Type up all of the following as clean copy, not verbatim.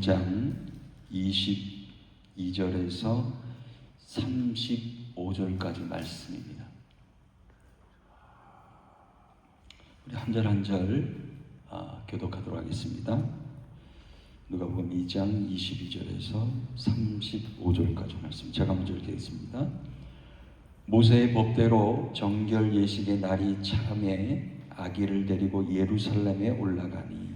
2장 22절에서 35절까지 말씀입니다. 우리 한 절 한 절 교독하도록 하겠습니다. 누가복음 2장 22절에서 35절까지 말씀 제가 먼저 읽겠습니다. 모세의 법대로 정결 예식의 날이 차매 아기를 데리고 예루살렘에 올라가니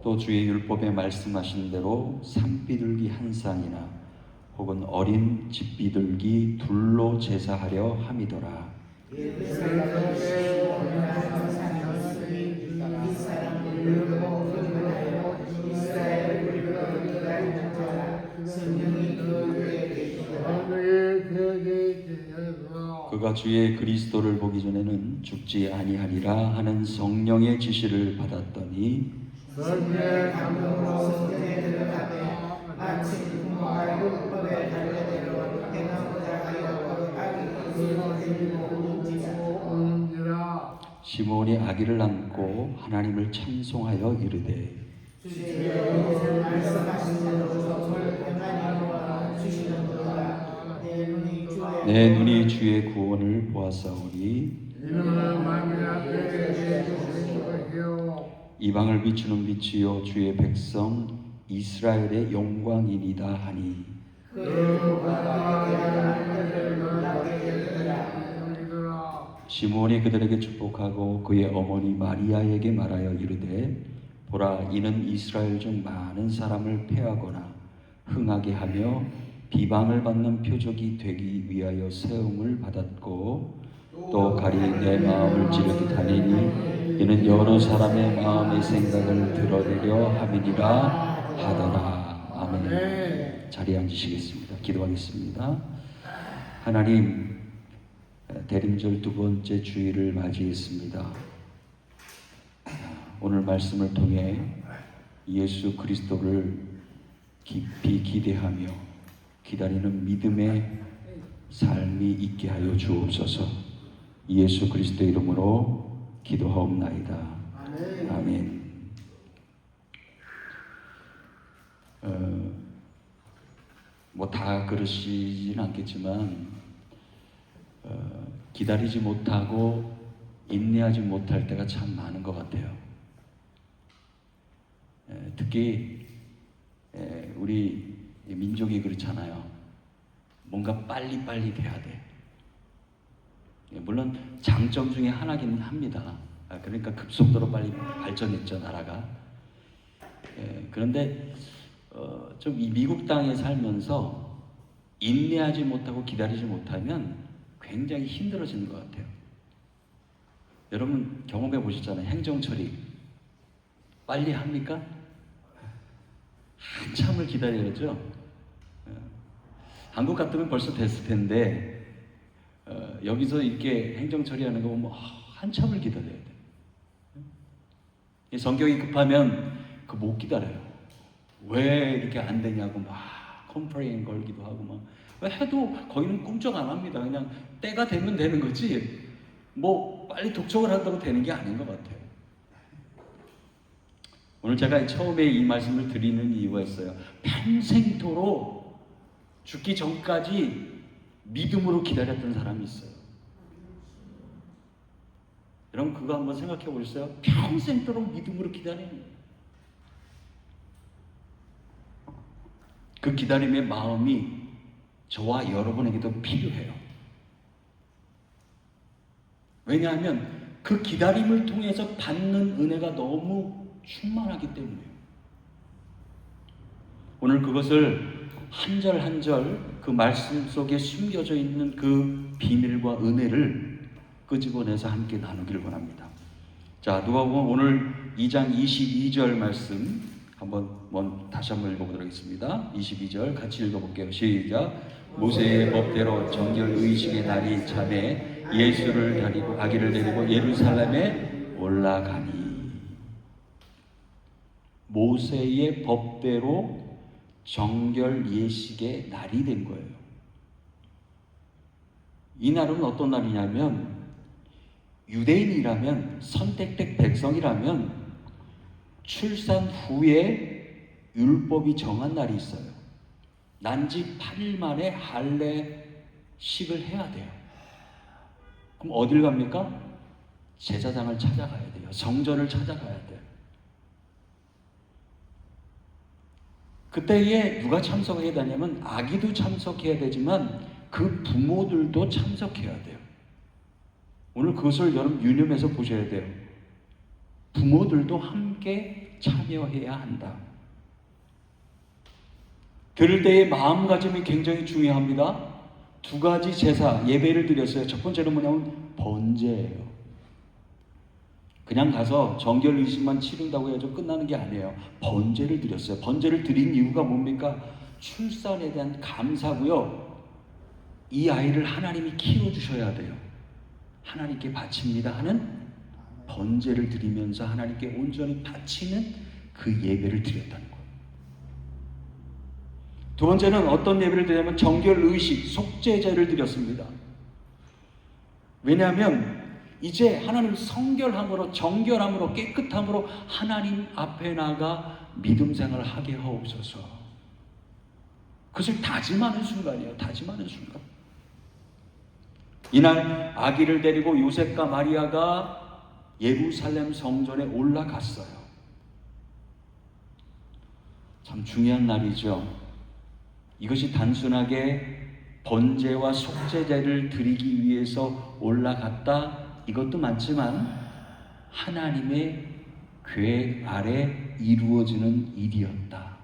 또 주의 율법에 말씀하신 대로 산비둘기 한 쌍이나 혹은 어린 집비둘기 둘로 제사하려 함이더라. 그가 주의 그리스도를 보기 전에는 죽지 아니하리라 하는 성령의 지시를 받았더니 성령의 감동으로 성전에 들어가되 마침 부모가 율법에 달려대로 행하고자 하여 아기를 데리고 오는지라. 시몬이 아기를 안고 하나님을 찬송하여 이르되 주의 말씀하신 대로 성을 하나님과 주시는도다. 내 눈이 주의 구원을 보았사오니 이방을 비추는 빛이요 주의 백성 이스라엘의 영광이니이다 하니 시몬이 그들에게 축복하고 그의 어머니 마리아에게 말하여 이르되 보라 이는 이스라엘 중 많은 사람을 패하거나 흥하게 하며 비방을 받는 표적이 되기 위하여 세움을 받았고 또 가리 내 마음을 찌르게 다니니 이는 여러 사람의 마음의 생각을 드러내려 함이니라 하더라. 아멘. 자리에 앉으시겠습니다. 기도하겠습니다. 하나님, 대림절 두 번째 주일을 맞이했습니다. 오늘 말씀을 통해 예수 그리스도를 깊이 기대하며 기다리는 믿음의 삶이 있게 하여 주옵소서. 예수 그리스도 이름으로 기도하옵나이다. 아멘. 다 그러시진 않겠지만 기다리지 못하고 인내하지 못할 때가 참 많은 것 같아요. 특히 우리 민족이 그렇잖아요. 뭔가 빨리빨리 돼야 돼. 물론 장점 중에 하나긴 합니다. 그러니까 급속도로 빨리 발전했죠, 나라가. 그런데 좀 이 미국 땅에 살면서 인내하지 못하고 기다리지 못하면 굉장히 힘들어지는 것 같아요. 여러분 경험해 보셨잖아요. 행정처리 빨리 합니까? 한참을 기다려야죠. 한국 같으면 벌써 됐을 텐데 여기서 이렇게 행정 처리하는 거 보면 한참을 기다려야 돼. 성격이 급하면 그 못 기다려요. 왜 이렇게 안 되냐고 막 컴플레인 걸기도 하고 막 해도 거기는 꿈쩍 안 합니다. 그냥 때가 되면 되는 거지 뭐 빨리 독촉을 한다고 되는 게 아닌 것 같아요. 오늘 제가 처음에 이 말씀을 드리는 이유가 있어요. 평생토록 죽기 전까지 믿음으로 기다렸던 사람이 있어요. 여러분 그거 한번 생각해 보셨어요? 평생토록 믿음으로 기다리는 거예요. 그 기다림의 마음이 저와 여러분에게도 필요해요. 왜냐하면 그 기다림을 통해서 받는 은혜가 너무 충만하기 때문에요. 오늘 그것을 한 절 한 절 그 말씀 속에 숨겨져 있는 그 비밀과 은혜를 끄집어내서 함께 나누기를 원합니다. 자, 누가복음 오늘 2장 22절 말씀 다시 한번 읽어보도록 하겠습니다. 22절 같이 읽어볼게요. 시작. 모세의 법대로 정결 의식의 날이 차매 예수를 아기를 데리고 예루살렘에 올라가니. 모세의 법대로 정결 예식의 날이 된 거예요. 이날은 어떤 날이냐면 유대인이라면, 선택된 백성이라면 출산 후에 율법이 정한 날이 있어요. 난지 8일 만에 할례식을 해야 돼요. 그럼 어딜 갑니까? 제사장을 찾아가야 돼요. 성전을 찾아가야 돼요. 그때에 누가 참석해야 되냐면 아기도 참석해야 되지만 그 부모들도 참석해야 돼요. 오늘 그것을 여러분 유념해서 보셔야 돼요. 부모들도 함께 참여해야 한다. 들을 때의 마음가짐이 굉장히 중요합니다. 두 가지 제사, 예배를 드렸어요. 첫 번째는 뭐냐면 번제예요. 그냥 가서 정결 의식만 치른다고 해서 끝나는 게 아니에요. 번제를 드렸어요. 번제를 드린 이유가 뭡니까? 출산에 대한 감사고요. 이 아이를 하나님이 키워주셔야 돼요. 하나님께 바칩니다 하는 번제를 드리면서 하나님께 온전히 바치는 그 예배를 드렸다는 거예요. 두 번째는 어떤 예배를 드리냐면 정결의식, 속죄제를 드렸습니다. 왜냐하면 이제 하나님 성결함으로, 정결함으로, 깨끗함으로 하나님 앞에 나가 믿음 생활을 하게 하옵소서. 그것을 다짐하는 순간이에요. 다짐하는 순간. 이날 아기를 데리고 요셉과 마리아가 예루살렘 성전에 올라갔어요. 참 중요한 날이죠. 이것이 단순하게 번제와 속죄제를 드리기 위해서 올라갔다, 이것도 맞지만 하나님의 계획 아래 이루어지는 일이었다.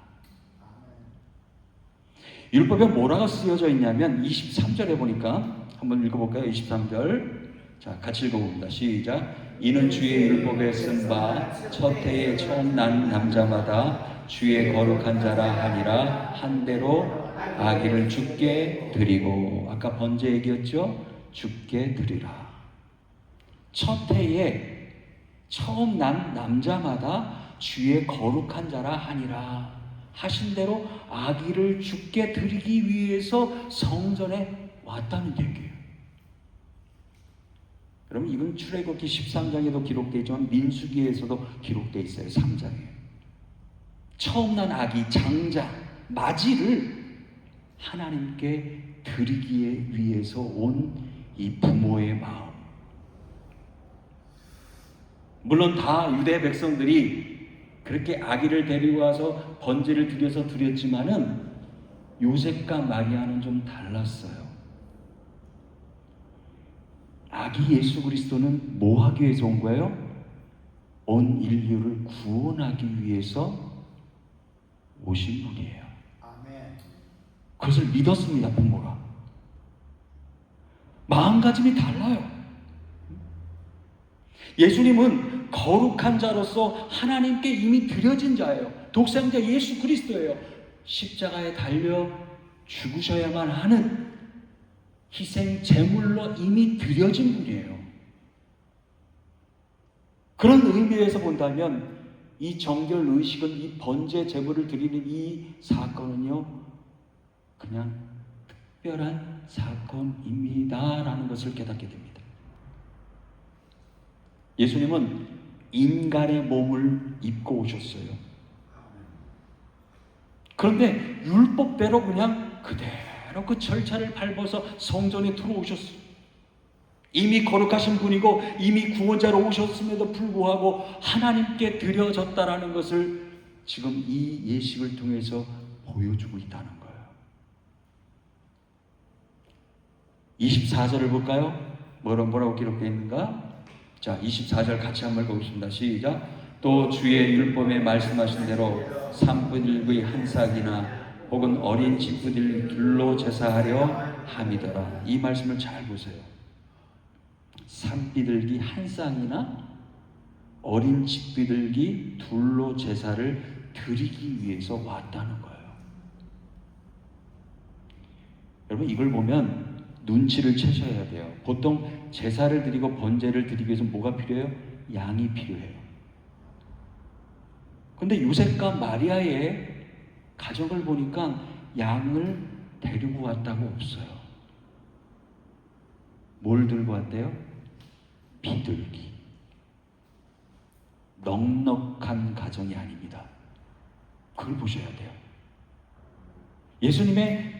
율법에 뭐라고 쓰여져 있냐면 23절에 보니까 한번 읽어볼까요? 23절. 자, 같이 읽어봅니다. 시작. 이는 주의 율법에 쓴 바 첫 해에 처음 난 남자마다 주의 거룩한 자라 하니라 한 대로 아기를 주께 드리고, 아까 번제 얘기였죠? 주께 드리라. 첫 해에 처음 난 남자마다 주의 거룩한 자라 하니라 하신 대로 아기를 주께 드리기 위해서 성전에 왔다는 얘기예요. 여러분, 이건 출애굽기 13장에도 기록되어 있지만 민수기에서도 기록되어 있어요. 3장에. 처음 난 아기, 장자, 마지를 하나님께 드리기 위해서 온 이 부모의 마음. 물론 다 유대 백성들이 그렇게 아기를 데리고 와서 번제를 드려서 드렸지만은 요셉과 마리아는 좀 달랐어요. 아기 예수 그리스도는 뭐 하기 위해서 온 거예요? 온 인류를 구원하기 위해서 오신 분이에요. 그것을 믿었습니다, 부모가. 마음가짐이 달라요. 예수님은 거룩한 자로서 하나님께 이미 드려진 자예요. 독생자 예수 그리스도예요. 십자가에 달려 죽으셔야만 하는 희생 제물로 이미 드려진 분이에요. 그런 의미에서 본다면 이 정결 의식은, 이 번제 제물을 드리는 이 사건은요, 그냥 특별한 사건입니다라는 것을 깨닫게 됩니다. 예수님은 인간의 몸을 입고 오셨어요. 그런데 율법대로 그냥 그대로 그 절차를 밟아서 성전에 들어오셨어요. 이미 거룩하신 분이고 이미 구원자로 오셨음에도 불구하고 하나님께 드려졌다라는 것을 지금 이 예식을 통해서 보여주고 있다는 거예요. 24절을 볼까요? 뭐라고 기록되어 있는가? 자, 24절 같이 한번 읽어보겠습니다. 시작. 또 주의 율법에 말씀하신 대로 산비둘기 한 싹이나 혹은 어린 집부들 둘로 제사하려 함이더라. 이 말씀을 잘 보세요. 산비둘기 한 쌍이나 어린 집비둘기 둘로 제사를 드리기 위해서 왔다는 거예요. 여러분, 이걸 보면 눈치를 채셔야 돼요. 보통 제사를 드리고 번제를 드리기 위해서 뭐가 필요해요? 양이 필요해요. 근데 요셉과 마리아의 가정을 보니까 양을 데리고 왔다고 없어요. 뭘 들고 왔대요? 비둘기. 넉넉한 가정이 아닙니다. 그걸 보셔야 돼요. 예수님의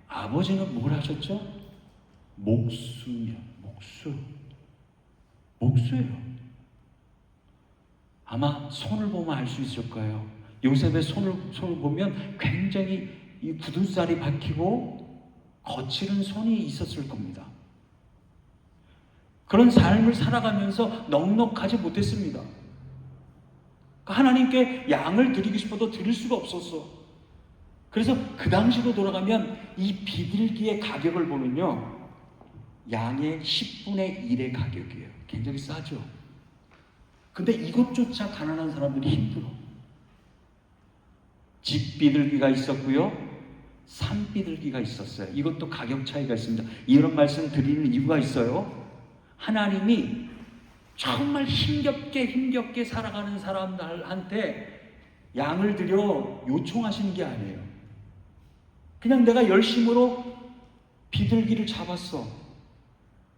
아버지는 뭘 하셨죠? 목수요. 목수예요. 아마 손을 보면 알 수 있을 거예요. 요셉의 손을 보면 굉장히 이 굳은살이 박히고 거칠은 손이 있었을 겁니다. 그런 삶을 살아가면서 넉넉하지 못했습니다. 하나님께 양을 드리고 싶어도 드릴 수가 없었어. 그래서 그 당시로 돌아가면 이 비둘기의 가격을 보면요, 양의 10분의 1의 가격이에요. 굉장히 싸죠. 근데 이것조차 가난한 사람들이 힘들어. 집비둘기가 있었고요, 산비둘기가 있었어요. 이것도 가격 차이가 있습니다. 이런 말씀 드리는 이유가 있어요. 하나님이 정말 힘겹게 살아가는 사람들한테 양을 드려 요청하시는 게 아니에요. 그냥 내가 열심으로 비둘기를 잡았어.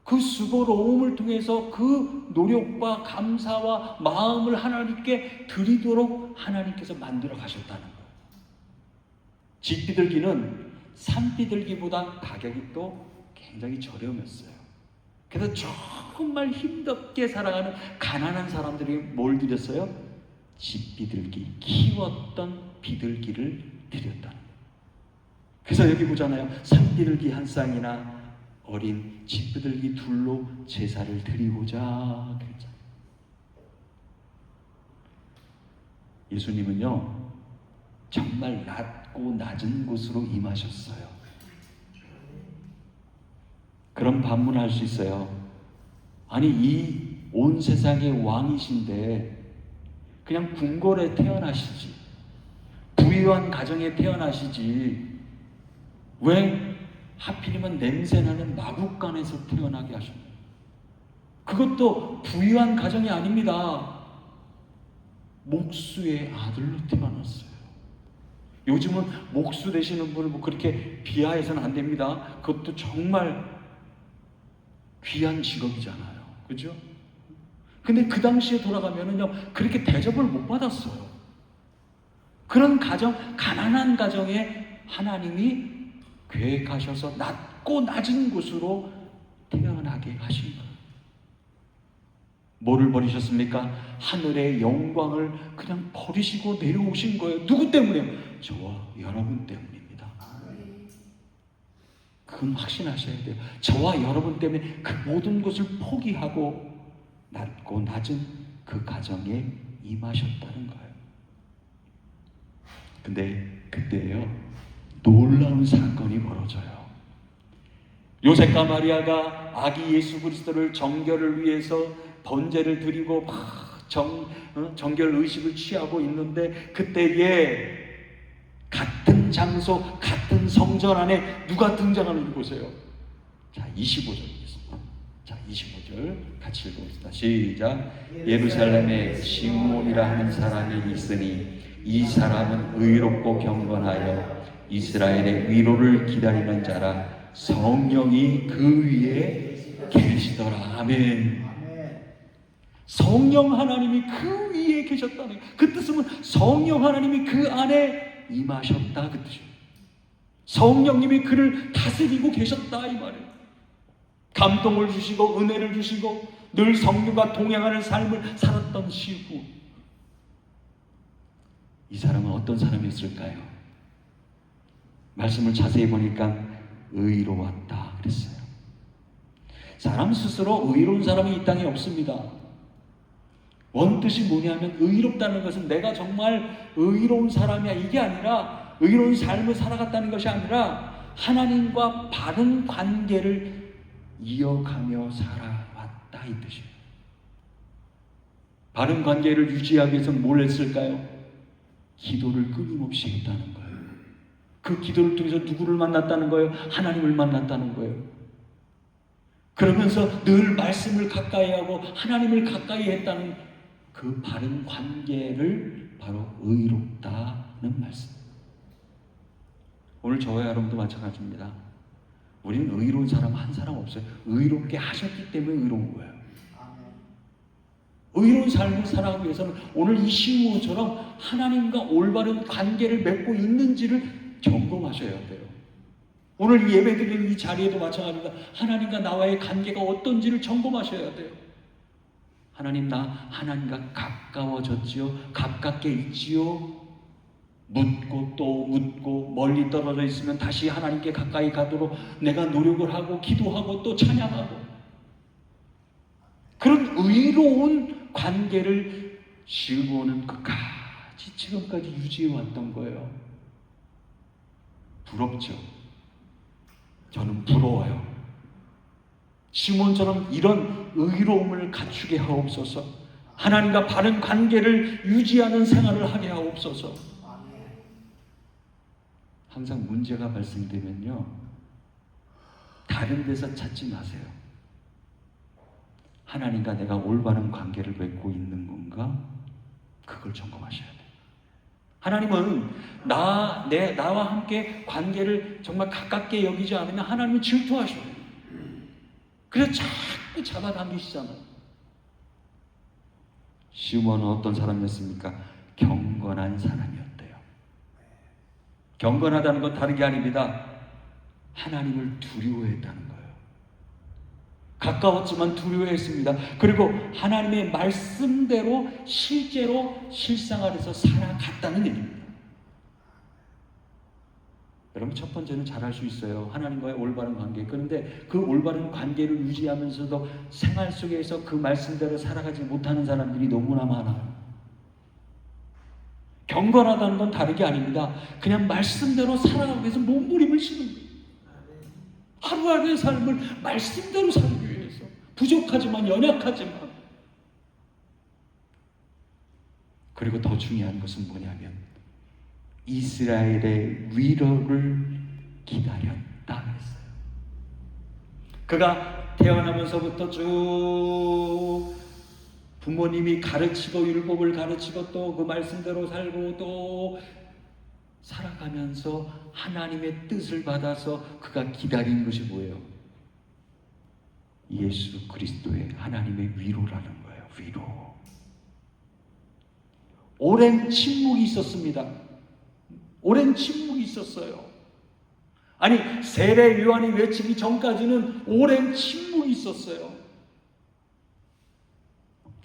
그 수고로움을 통해서 그 노력과 감사와 마음을 하나님께 드리도록 하나님께서 만들어 가셨다는 거예요. 집비둘기는 산비둘기보다 가격이 또 굉장히 저렴했어요. 그래서 정말 힘겹게 살아가는 가난한 사람들이 뭘 드렸어요? 집비둘기, 키웠던 비둘기를 드렸다는 거예요. 그래서 여기 보잖아요. 산비둘기 한 쌍이나 어린 집비둘기 둘로 제사를 드리고자 그랬잖아요. 예수님은요, 정말 낮고 낮은 곳으로 임하셨어요. 그런 반문할 수 있어요. 아니, 이 온 세상의 왕이신데 그냥 궁궐에 태어나시지, 부유한 가정에 태어나시지, 왜 하필이면 냄새나는 마국간에서 태어나게 하십니까? 그것도 부유한 가정이 아닙니다. 목수의 아들로 태어났어요. 요즘은 목수 되시는 분을 뭐 그렇게 비하해서는 안 됩니다. 그것도 정말 귀한 직업이잖아요. 그죠? 근데 그 당시에 돌아가면은요, 그렇게 대접을 못 받았어요. 그런 가정, 가난한 가정에 하나님이 계획하셔서 낮고 낮은 곳으로 태어나게 하신 거예요. 뭐를 버리셨습니까? 하늘의 영광을 그냥 버리시고 내려오신 거예요. 누구 때문에요? 저와 여러분 때문입니다. 그건 확신하셔야 돼요. 저와 여러분 때문에 그 모든 것을 포기하고 낮고 낮은 그 가정에 임하셨다는 거예요. 근데 그때요, 놀라운 사건이 벌어져요. 요셉과 마리아가 아기 예수 그리스도를 정결을 위해서 번제를 드리고 막 정결 의식을 취하고 있는데, 그때에 같은 장소, 같은 성전 안에 누가 등장하는지 보세요. 자, 25절이겠습니다. 자, 25절 같이 읽어보겠습니다. 시작. 예루살렘에 시므온이라 하는 사람이 있으니 이 사람은 의롭고 경건하여 이스라엘의 위로를 기다리는 자라. 성령이 그 위에 계시더라. 아멘. 성령 하나님이 그 위에 계셨다는, 그 뜻은 성령 하나님이 그 안에 임하셨다 그 뜻이에요. 성령님이 그를 다스리고 계셨다 이 말이에요. 감동을 주시고 은혜를 주시고 늘 성령과 동행하는 삶을 살았던 시후, 이 사람은 어떤 사람이었을까요? 말씀을 자세히 보니까 의로웠다 그랬어요. 사람 스스로 의로운 사람이 이 땅에 없습니다. 원뜻이 뭐냐면, 의롭다는 것은 내가 정말 의로운 사람이야 이게 아니라, 의로운 삶을 살아갔다는 것이 아니라 하나님과 바른 관계를 이어가며 살아왔다 이 뜻이에요. 바른 관계를 유지하기 위해서 뭘 했을까요? 기도를 끊임없이 했다는 거예요. 그 기도를 통해서 누구를 만났다는 거예요? 하나님을 만났다는 거예요. 그러면서 늘 말씀을 가까이 하고 하나님을 가까이 했다는 그 바른 관계를 바로 의롭다는 말씀. 오늘 저와 여러분도 마찬가지입니다. 우리는 의로운 사람 한 사람 없어요. 의롭게 하셨기 때문에 의로운 거예요. 의로운 삶을 살아가기 위해서는 오늘 이 시므온처럼 하나님과 올바른 관계를 맺고 있는지를 점검하셔야 돼요. 오늘 이 예배드리는 이 자리에도 마찬가지입니다. 하나님과 나와의 관계가 어떤지를 점검하셔야 돼요. 하나님, 나 하나님과 가까워졌지요? 가깝게 있지요? 묻고 또 묻고 멀리 떨어져 있으면 다시 하나님께 가까이 가도록 내가 노력을 하고 기도하고 또 찬양하고, 그런 의로운 관계를 시므온은 끝까지 지금까지 유지해 왔던 거예요. 부럽죠? 저는 부러워요. 시므온처럼 이런 의로움을 갖추게 하옵소서. 하나님과 바른 관계를 유지하는 생활을 하게 하옵소서. 항상 문제가 발생되면요, 다른 데서 찾지 마세요. 하나님과 내가 올바른 관계를 맺고 있는 건가? 그걸 점검하셔야 돼요. 하나님은 나와 함께 관계를 정말 가깝게 여기지 않으면 하나님은 질투하셔요. 그래서 자꾸 잡아당기시잖아요. 시므온은 어떤 사람이었습니까? 경건한 사람이었대요. 경건하다는 건 다른 게 아닙니다. 하나님을 두려워했다는 거예요. 가까웠지만 두려워했습니다. 그리고 하나님의 말씀대로 실제로 실상 아래서 살아갔다는 얘기입니다. 여러분, 첫 번째는 잘할 수 있어요. 하나님과의 올바른 관계. 그런데 그 올바른 관계를 유지하면서도 생활 속에서 그 말씀대로 살아가지 못하는 사람들이 너무나 많아요. 경건하다는 건 다른 게 아닙니다. 그냥 말씀대로 살아가기 위해서 몸부림을 치는 거예요. 하루하루의 삶을 말씀대로 살기 위해서, 부족하지만 연약하지만. 그리고 더 중요한 것은 뭐냐면 이스라엘의 위로를 기다렸다 그랬어요. 그가 태어나면서부터 쭉 부모님이 가르치고 율법을 가르치고 또 그 말씀대로 살고 또 살아가면서 하나님의 뜻을 받아서 그가 기다린 것이 뭐예요? 예수 그리스도의 하나님의 위로라는 거예요. 위로. 오랜 침묵이 있었습니다. 오랜 침묵이 있었어요. 아니, 세례 요한이 외치기 전까지는 오랜 침묵이 있었어요.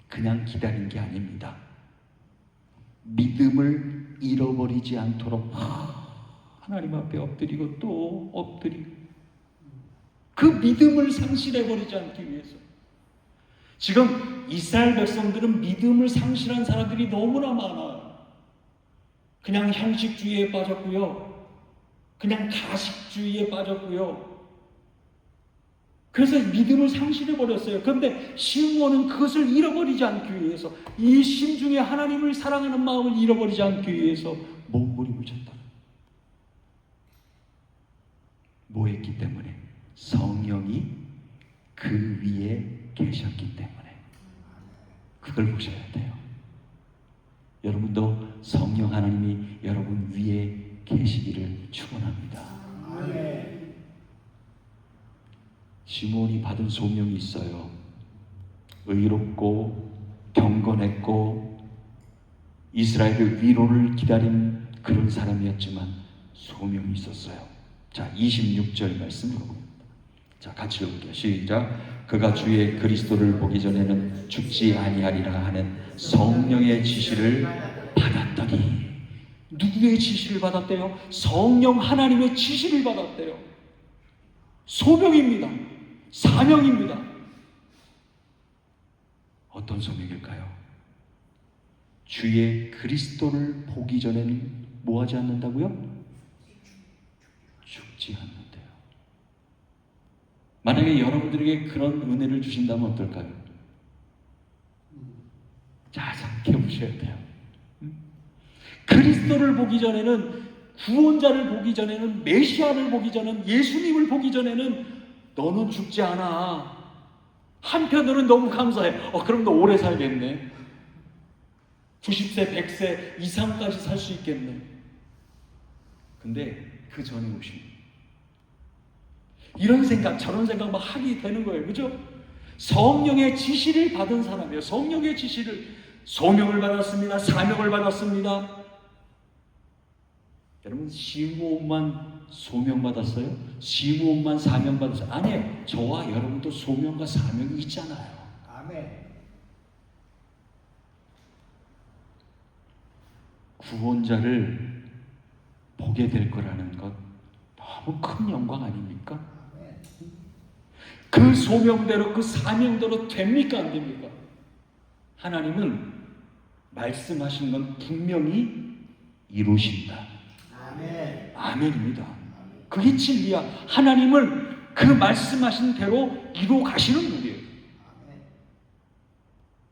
그냥 기다린 게 아닙니다. 믿음을 잃어버리지 않도록 하나님 앞에 엎드리고 또 엎드리고, 그 믿음을 상실해버리지 않기 위해서. 지금 이스라엘 백성들은 믿음을 상실한 사람들이 너무나 많아요. 그냥 형식주의에 빠졌고요, 그냥 가식주의에 빠졌고요. 그래서 믿음을 상실해버렸어요. 그런데 시므온은 그것을 잃어버리지 않기 위해서, 이 심중에 하나님을 사랑하는 마음을 잃어버리지 않기 위해서 몸부림을 쳤다. 뭐 했기 때문에? 성령이 그 위에 계셨기 때문에. 그걸 보셔야 돼요. 여러분도 성령 하나님이 여러분 위에 계시기를 축원합니다. 아멘. 시므온이 받은 소명이 있어요. 의롭고 경건했고 이스라엘의 위로를 기다린 그런 사람이었지만 소명이 있었어요. 자, 26절 말씀으로 봅니다. 자, 같이 읽을게요. 시작. 그가 주의 그리스도를 보기 전에는 죽지 아니하리라 하는 성령의 지시를 받았더니. 누구의 지시를 받았대요? 성령 하나님의 지시를 받았대요. 소명입니다. 사명입니다. 어떤 소명일까요? 주의 그리스도를 보기 전에는 뭐 하지 않는다고요? 죽지 않는데요. 만약에 여러분들에게 그런 은혜를 주신다면 어떨까요? 자, 생각해 보셔야 돼요. 그리스도를 보기 전에는, 구원자를 보기 전에는, 메시아를 보기 전에는, 예수님을 보기 전에는 너는 죽지 않아. 한편으로는 너무 감사해. 그럼 너 오래 살겠네. 90세, 100세 이상까지 살 수 있겠네. 근데 그 전에 오십니다. 이런 생각 저런 생각 막 하게 되는 거예요. 그죠? 성령의 지시를 받은 사람이에요. 성령의 지시를, 소명을 받았습니다. 사명을 받았습니다. 여러분 시므온만 소명 받았어요? 시므온만 사명 받았어요? 아니에요. 저와 여러분도 소명과 사명이 있잖아요. 아멘. 구원자를 보게 될 거라는 것 너무 큰 영광 아닙니까? 그 소명대로 그 사명대로 됩니까 안 됩니까? 하나님은 말씀하신 건 분명히 이루신다. 아멘. 아멘입니다. 그게 진리야. 하나님은 그 말씀하신 대로 이루 가시는 분이에요.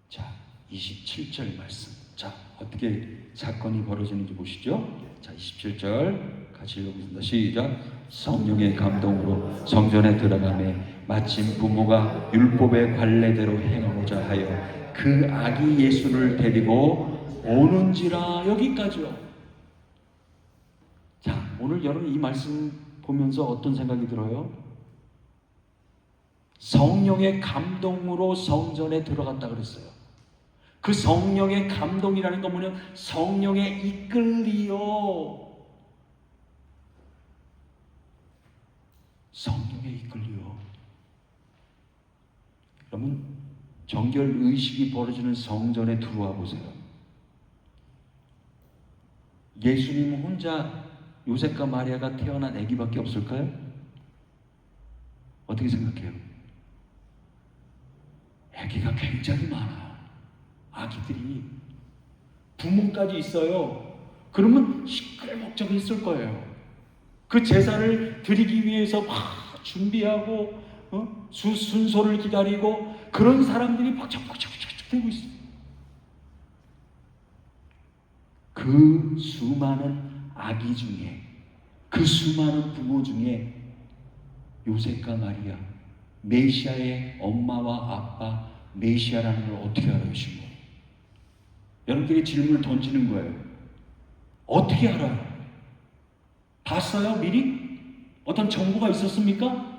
자, 27절 말씀. 자, 어떻게 사건이 벌어지는지 보시죠. 자, 27절 같이 읽어보겠습니다. 시작. 성령의 감동으로 성전에 들어가매 마침 부모가 율법의 관례대로 행하고자 하여 그 아기 예수를 데리고 오는지라. 여기까지요. 자, 오늘 여러분 이 말씀 보면서 어떤 생각이 들어요? 성령의 감동으로 성전에 들어갔다 그랬어요. 그 성령의 감동이라는 건 뭐냐면 성령에 이끌리요. 성령에 이끌리요. 여러분 정결 의식이 벌어지는 성전에 들어와 보세요. 예수님 혼자 요셉과 마리아가 태어난 아기밖에 없을까요? 어떻게 생각해요? 아기가 굉장히 많아요. 아기들이 부모까지 있어요. 그러면 시끌벅적했을 거예요. 그 제사를 드리기 위해서 막 준비하고 순서를 기다리고 그런 사람들이 박짝박짝 되고 있어요. 그 수많은 아기 중에, 그 수많은 부모 중에 요셉과 마리아, 메시아의 엄마와 아빠, 메시아라는 걸 어떻게 알아요, 지금? 여러분들이 질문을 던지는 거예요. 어떻게 알아요? 봤어요, 미리? 어떤 정보가 있었습니까?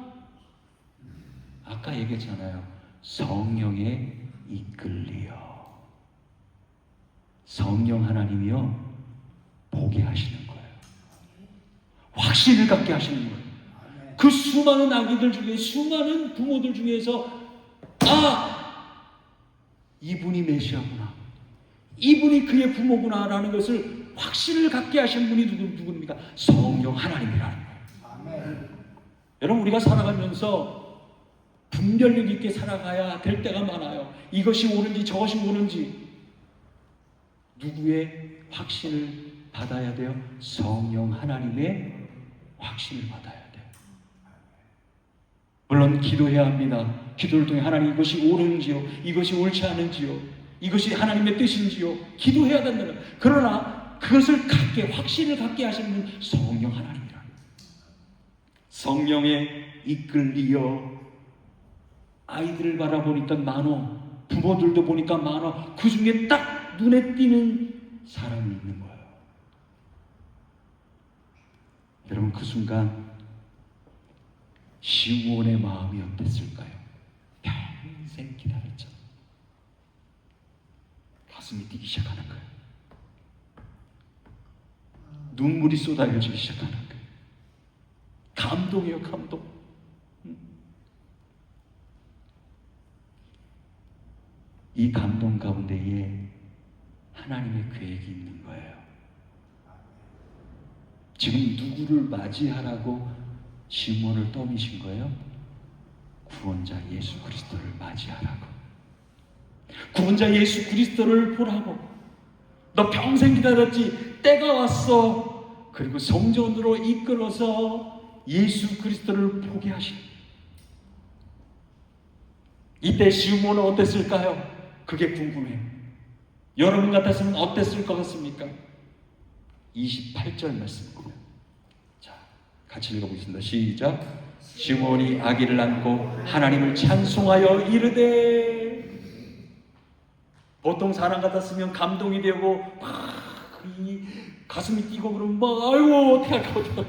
아까 얘기했잖아요. 성령에 이끌리요. 성령 하나님이요 보게 하시는 거예요. 확신을 갖게 하시는 거예요. 그 수많은 아기들 중에, 수많은 부모들 중에서 이분이 메시아구나, 이분이 그의 부모구나 라는 것을 확신을 갖게 하신 분이 누굽니까? 성령 하나님이라는 거예요. 아멘. 여러분 우리가 살아가면서 분별력 있게 살아가야 될 때가 많아요. 이것이 옳은지 저것이 옳은지. 누구의 확신을 받아야 돼요? 성령 하나님의 확신을 받아야 돼요. 물론 기도해야 합니다. 기도를 통해 하나님 이것이 옳은지요, 이것이 옳지 않은지요, 이것이 하나님의 뜻인지요, 기도해야 된다는. 그러나 그것을 갖게, 확신을 갖게 하시는 분 성령 하나님이라. 성령에 이끌리어. 아이들을 바라보니까 많어, 부모들도 보니까 많어. 그 중에 딱 눈에 띄는 사람이 있는 거예요. 여러분 그 순간 시므온의 마음이 어땠을까요? 평생 기다렸죠. 가슴이 뛰기 시작하는 거예요. 눈물이 쏟아지기 시작하는 거예요. 감동이에요, 감동. 이 감동 가운데에 하나님의 계획이 있는 거예요. 지금 누구를 맞이하라고 시므온을 떠미신 거예요? 구원자 예수 그리스도를 맞이하라고. 구원자 예수 그리스도를 보라고. 너 평생 기다렸지? 때가 왔어. 그리고 성전으로 이끌어서 예수 그리스도를 보게 하신. 이때 시므온은 어땠을까요? 그게 궁금해요. 여러분 같았으면 어땠을 것 같습니까? 28절 말씀입니다. 자, 같이 읽어보겠습니다. 시작. 시므온이 아기를 안고 하나님을 찬송하여 이르되. 보통 사람 같았으면 감동이 되고 막 이 가슴이 뛰고 그러면 막 아이고 어떡할까.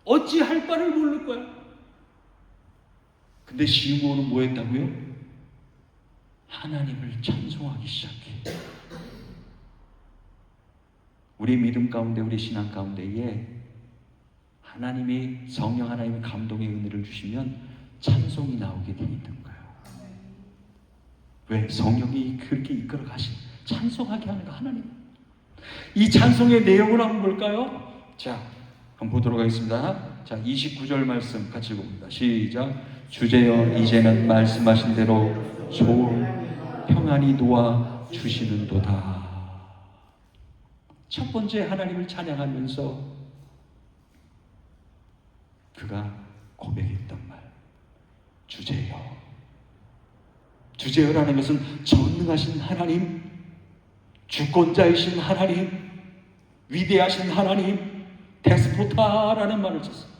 어찌할 바를 모를 거야. 근데 시므온은 뭐 했다고요? 하나님을 찬송하기 시작해. 우리 믿음 가운데, 우리 신앙 가운데에 하나님이, 성령 하나님의 감동의 은혜를 주시면 찬송이 나오게 돼 있는 거예요. 왜? 성령이 그렇게 이끌어 가신, 찬송하게 하는 거 하나님. 이 찬송의 내용을 한번 볼까요? 자, 한번 보도록 하겠습니다. 자, 29절 말씀 같이 봅니다. 시작. 주제여 이제는 말씀하신 대로 좋은 평안이 놓아 주시는도다. 첫 번째 하나님을 찬양하면서 그가 고백했던 말, 주제여. 주제여라는 것은 전능하신 하나님, 주권자이신 하나님, 위대하신 하나님, 데스포타라는 말을 썼어요.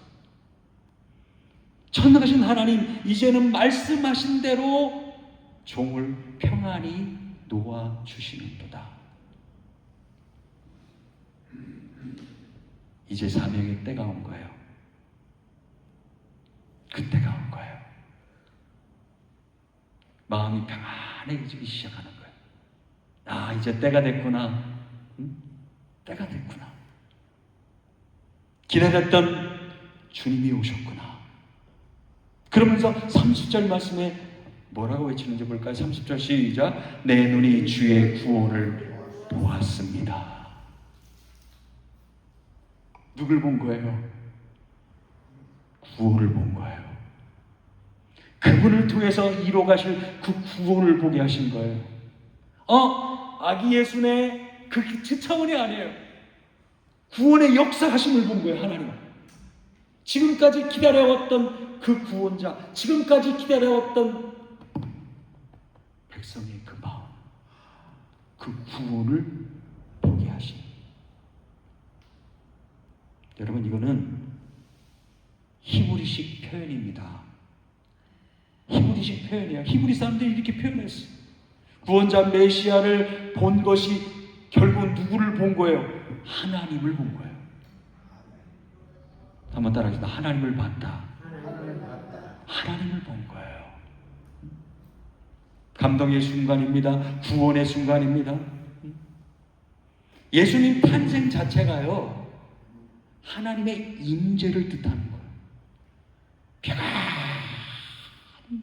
전능하신 하나님, 이제는 말씀하신 대로 종을 평안히 놓아 주시는도다. 이제 사명의 때가 온 거예요. 그때가 온 거예요. 마음이 평안해지기 시작하는 거예요. 아, 이제 때가 됐구나. 때가 됐구나. 기다렸던 주님이 오셨구나. 그러면서 30절 말씀에 뭐라고 외치는지 볼까요? 30절 시작. 내 눈이 주의 구원을 보았습니다. 누굴 본 거예요? 구원을 본 거예요. 그분을 통해서 이뤄가실 그 구원을 보게 하신 거예요. 아기 예수네 그 차원이 아니에요. 구원의 역사하심을 본 거예요. 하나님. 지금까지 기다려왔던 그 구원자, 지금까지 기다려왔던 백성의 그 마음, 그 구원을 보게 하신. 여러분, 이거는 히브리식 표현입니다. 히브리식 표현이야. 히브리 사람들이 이렇게 표현했어. 구원자 메시아를 본 것이 결국 누구를 본 거예요? 하나님을 본 거예요. 한번 따라하겠습니다. 하나님을 봤다. 하나님을 본 거예요. 감동의 순간입니다. 구원의 순간입니다. 예수님 탄생 자체가요, 하나님의 임재를 뜻하는 거예요. 평안한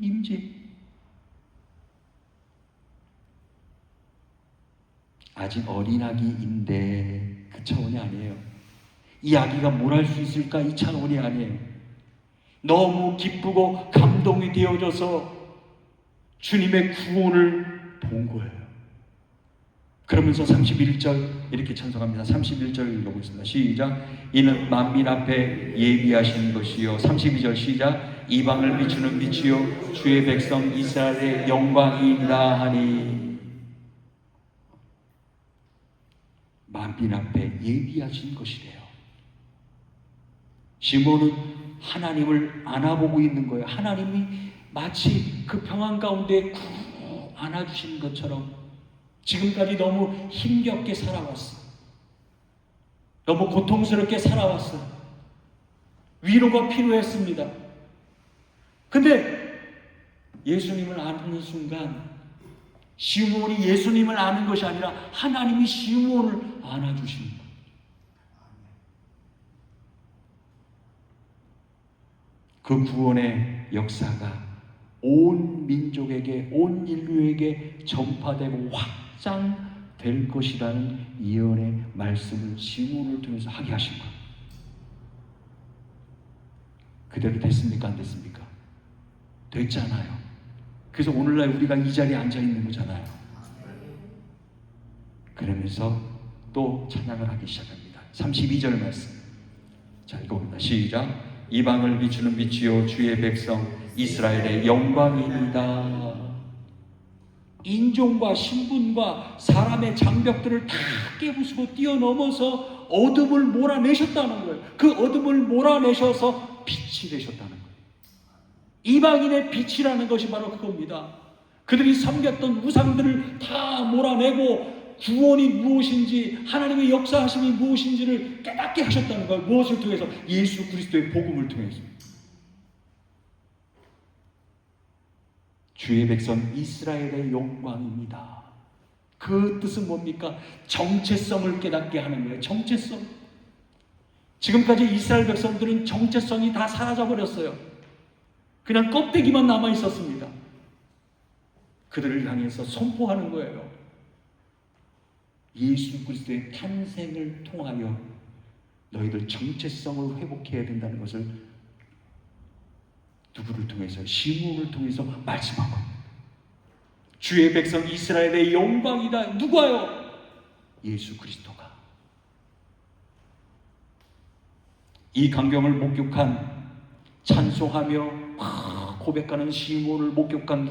임재. 아직 어린아기인데 그 차원이 아니에요. 이 아기가 뭘 할 수 있을까? 이 차원이 아니에요. 너무 기쁘고 감동이 되어져서 주님의 구원을 본 거예요. 그러면서 31절 이렇게 찬송합니다. 31절 읽어보겠습니다. 시작. 이는 만민 앞에 예비하신 것이요. 32절 시작. 이방을 비추는 빛이요 주의 백성 이스라엘의 영광이니라 하니. 만민 앞에 예비하신 것이래요. 시몬은 하나님을 안아보고 있는 거예요. 하나님이 마치 그 평안 가운데 꾹 안아주시는 것처럼 지금까지 너무 힘겹게 살아왔어. 너무 고통스럽게 살아왔어. 위로가 필요했습니다. 근데 예수님을 아는 순간 시므온이 예수님을 아는 것이 아니라 하나님이 시므온을 안아주시는 거예요. 그 구원의 역사가 온 민족에게, 온 인류에게 전파되고 확장될 것이라는 예언의 말씀을 시므온을 통해서 하게 하신 거예요. 그대로 됐습니까? 안 됐습니까? 됐잖아요. 그래서 오늘날 우리가 이 자리에 앉아 있는 거잖아요. 그러면서 또 찬양을 하기 시작합니다. 32절 말씀. 자, 읽어봅니다. 시작. 이방을 비추는 빛이요 주의 백성 이스라엘의 영광입니다. 인종과 신분과 사람의 장벽들을 다 깨부수고 뛰어넘어서 어둠을 몰아내셨다는 거예요. 그 어둠을 몰아내셔서 빛이 되셨다는 거예요. 이방인의 빛이라는 것이 바로 그겁니다. 그들이 섬겼던 우상들을 다 몰아내고 구원이 무엇인지, 하나님의 역사하심이 무엇인지를 깨닫게 하셨다는 거예요. 무엇을 통해서? 예수 그리스도의 복음을 통해서. 주의 백성 이스라엘의 영광입니다. 그 뜻은 뭡니까? 정체성을 깨닫게 하는 거예요. 정체성. 지금까지 이스라엘 백성들은 정체성이 다 사라져버렸어요. 그냥 껍데기만 남아 있었습니다. 그들을 향해서 선포하는 거예요. 예수 그리스도의 탄생을 통하여 너희들 정체성을 회복해야 된다는 것을 누구를 통해서? 시므온을 통해서 말씀하고, 주의 백성 이스라엘의 영광이다. 누가요? 예수 그리스도가. 이 광경을 목격한, 찬송하며 고백하는 시므온을 목격한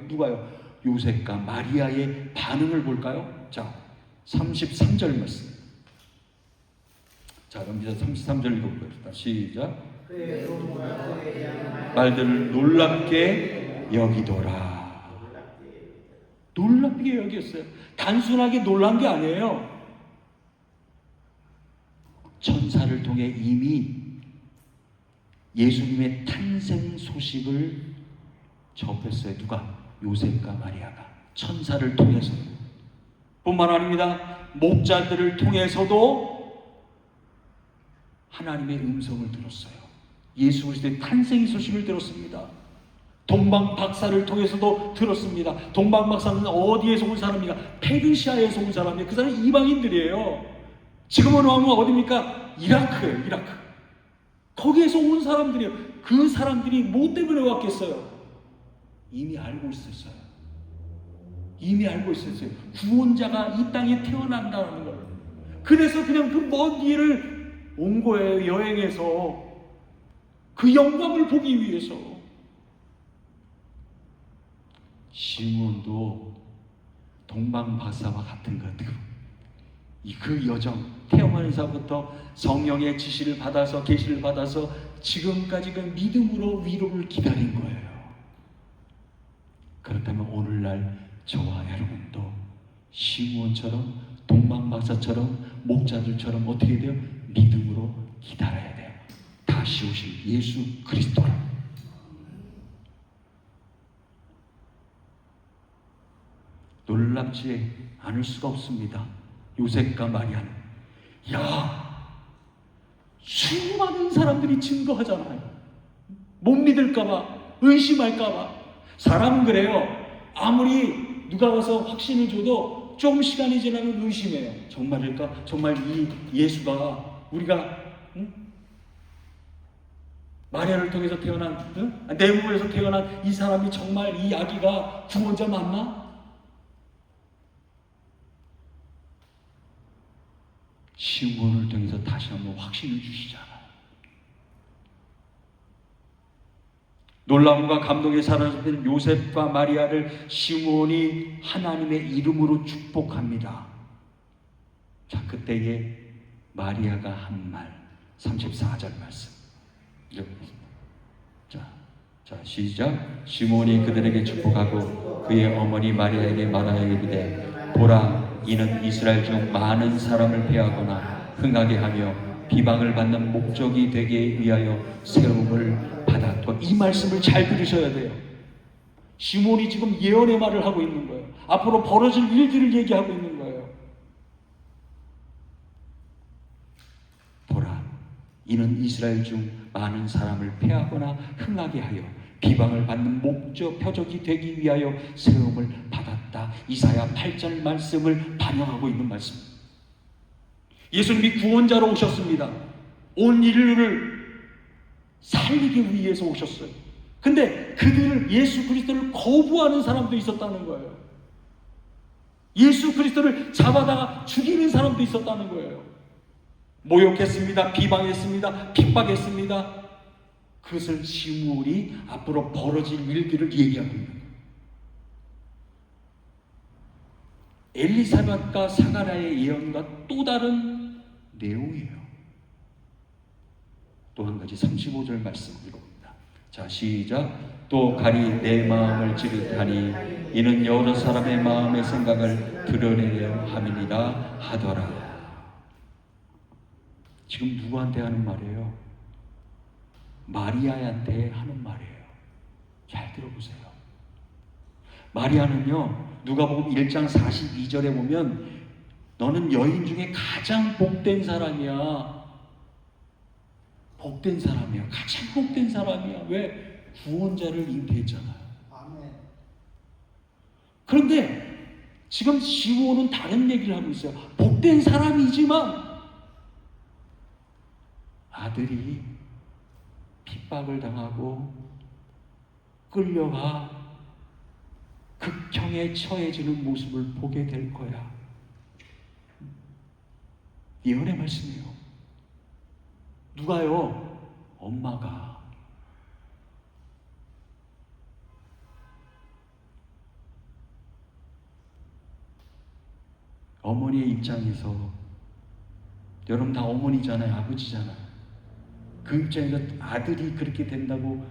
누가요? 요셉과 마리아의 반응을 볼까요? 자, 33절 말씀. 자, 그럼 이제 33절 읽어보겠습니다. 시작. 말들을 놀랍게 여기더라. 놀랍게 여겼어요. 단순하게 놀란 게 아니에요. 천사를 통해 이미 예수님의 탄생 소식을 접했어요. 누가? 요셉과 마리아가. 천사를 통해서. 뿐만 아닙니다. 목자들을 통해서도 하나님의 음성을 들었어요. 예수 그리스도의 탄생 소식을 들었습니다. 동방 박사를 통해서도 들었습니다. 동방 박사는 어디에서 온 사람입니까? 페르시아에서 온 사람이에요. 그 사람은 이방인들이에요. 지금은 어디입니까? 이라크예요. 이라크. 거기에서 온 사람들이에요. 그 사람들이 뭐 때문에 왔겠어요? 이미 알고 있었어요. 이미 알고 있었어요. 구원자가 이 땅에 태어난다는 걸. 그래서 그냥 그 먼 길을 온 거예요. 여행해서 그 영광을 보기 위해서. 시므온도 동방 박사와 같은 것 같아요. 그 여정, 태어나면서부터 성령의 지시를 받아서, 계시를 받아서 지금까지 그 믿음으로 위로를 기다린 거예요. 그렇다면 오늘날 저와 여러분도 시므온처럼, 동방 박사처럼, 목자들처럼 어떻게 돼요? 믿음으로 기다려야 돼요. 다시 오실 예수 그리스도를. 놀랍지 않을 수가 없습니다. 요셉과 마리아는. 수많은 사람들이 증거하잖아요. 못 믿을까봐, 의심할까봐. 사람은 그래요. 아무리 누가 와서 확신을 줘도 좀 시간이 지나면 의심해요. 정말일까? 정말 이 예수가 우리가 마리아를 통해서 태어난, 내 몸에서 태어난 이 사람이 정말 이 아기가 구원자 맞나? 시므온을 통해서 다시 한번 확신을 주시잖아요. 놀라움과 감동에 사로잡힌 요셉과 마리아를 시므온이 하나님의 이름으로 축복합니다. 자, 그때에 마리아가 한 말, 34절 말씀 읽어보겠습니다. 자, 시작. 시므온이 그들에게 축복하고 그의 어머니 마리아에게 말하여 이르되, 보라, 이는 이스라엘 중 많은 사람을 패하거나 흥하게 하며 비방을 받는 목적이 되게 위하여 세움을 받았고. 이 말씀을 잘 들으셔야 돼요. 시므온이 지금 예언의 말을 하고 있는 거예요. 앞으로 벌어질 일들을 얘기하고 있는 거예요. 보라, 이는 이스라엘 중 많은 사람을 패하거나 흥하게 하여 비방을 받는 표적이 되기 위하여 세움을 받았다. 이사야 8절 말씀을 반영하고 있는 말씀. 예수님이 구원자로 오셨습니다. 온 인류를 살리기 위해서 오셨어요. 근데 그들을, 예수 그리스도를 거부하는 사람도 있었다는 거예요. 예수 그리스도를 잡아다가 죽이는 사람도 있었다는 거예요. 모욕했습니다. 비방했습니다. 핍박했습니다. 그것을 시므온이 앞으로 벌어질 일들을 얘기하고 있는 거예요. 엘리사벳과 사가랴의 예언과 또 다른 내용이에요. 또 한 가지 35절 말씀 읽어봅니다. 자, 시작. 또 가리 내 마음을 찌릿하니 이는 여러 사람의 마음의 생각을 드러내려 함이니라 하더라. 지금 누구한테 하는 말이에요? 마리아한테 하는 말이에요. 잘 들어보세요. 마리아는요, 누가복음 1장 42절에 보면 너는 여인 중에 가장 복된 사람이야. 복된 사람이야. 가장 복된 사람이야. 왜? 구원자를 잉태했잖아요. 아멘. 그런데 지금 시므온은 다른 얘기를 하고 있어요. 복된 사람이지만 아들이 핍박을 당하고 끌려가 극형에 처해지는 모습을 보게 될 거야. 예언의 말씀이에요. 누가요? 엄마가. 어머니의 입장에서, 여러분 다 어머니잖아요. 아버지잖아요. 그 입장에서 아들이 그렇게 된다고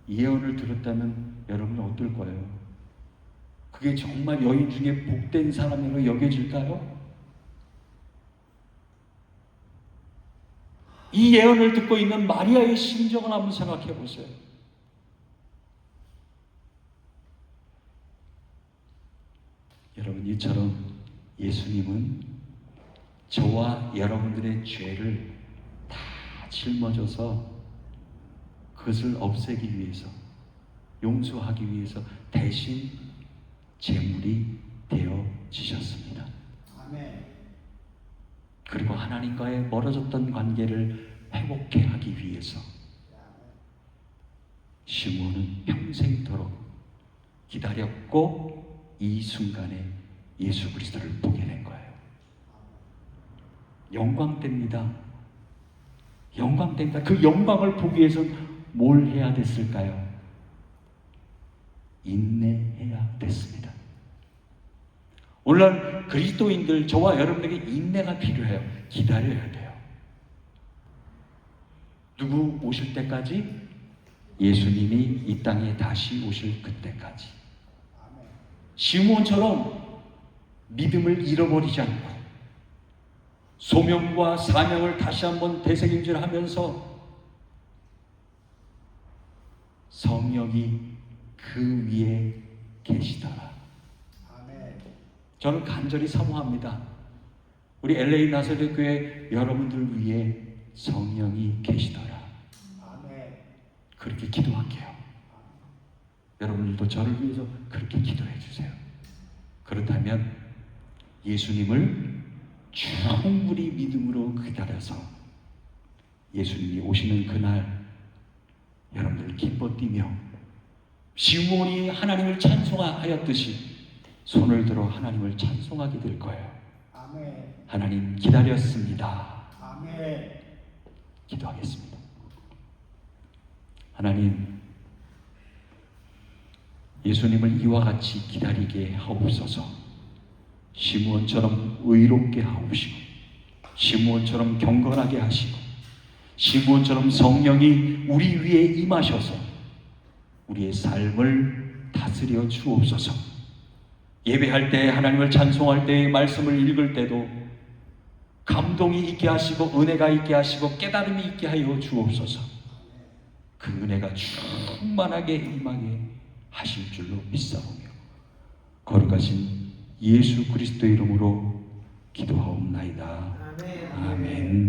예언을 들었다면 여러분은 어떨 거예요? 그게 정말 여인 중에 복된 사람으로 여겨질까요? 이 예언을 듣고 있는 마리아의 심정을 한번 생각해 보세요. 여러분, 이처럼 예수님은 저와 여러분들의 죄를 다 짊어져서 그것을 없애기 위해서, 용서하기 위해서 대신 제물이 되어지셨습니다. 아멘. 그리고 하나님과의 멀어졌던 관계를 회복해 하기 위해서 시므온은 평생토록 기다렸고 이 순간에 예수 그리스도를 보게 된 거예요. 영광됩니다. 영광됩니다. 그 영광을 보기 위해서 뭘 해야 됐을까요? 인내해야 됐습니다. 오늘날 그리스도인들, 저와 여러분에게 인내가 필요해요. 기다려야 돼요. 누구 오실 때까지? 예수님이 이 땅에 다시 오실 그때까지. 시므온처럼 믿음을 잃어버리지 않고 소명과 사명을 다시 한번 되새김질하면서 성령이 그 위에 계시더라. 저는 간절히 사모합니다. 우리 LA 나사렛 교회 여러분들 위해 성령이 계시더라. 그렇게 기도할게요. 여러분들도 저를 위해서 그렇게 기도해 주세요. 그렇다면 예수님을 충분히 믿음으로 기다려서 예수님이 오시는 그날 여러분들 기뻐 뛰며 시므온이 하나님을 찬송하였듯이 손을 들어 하나님을 찬송하게 될 거예요. 아멘. 하나님 기다렸습니다. 아멘. 기도하겠습니다. 하나님, 예수님을 이와 같이 기다리게 하옵소서. 시므온처럼 의롭게 하옵시고, 시므온처럼 경건하게 하시고, 시므온처럼 성령이 우리 위에 임하셔서 우리의 삶을 다스려 주옵소서. 예배할 때, 하나님을 찬송할 때, 말씀을 읽을 때도 감동이 있게 하시고 은혜가 있게 하시고 깨달음이 있게 하여 주옵소서. 그 은혜가 충만하게 임하게 하실 줄로 믿사오며 거룩하신 예수 그리스도의 이름으로 기도하옵나이다. 아멘.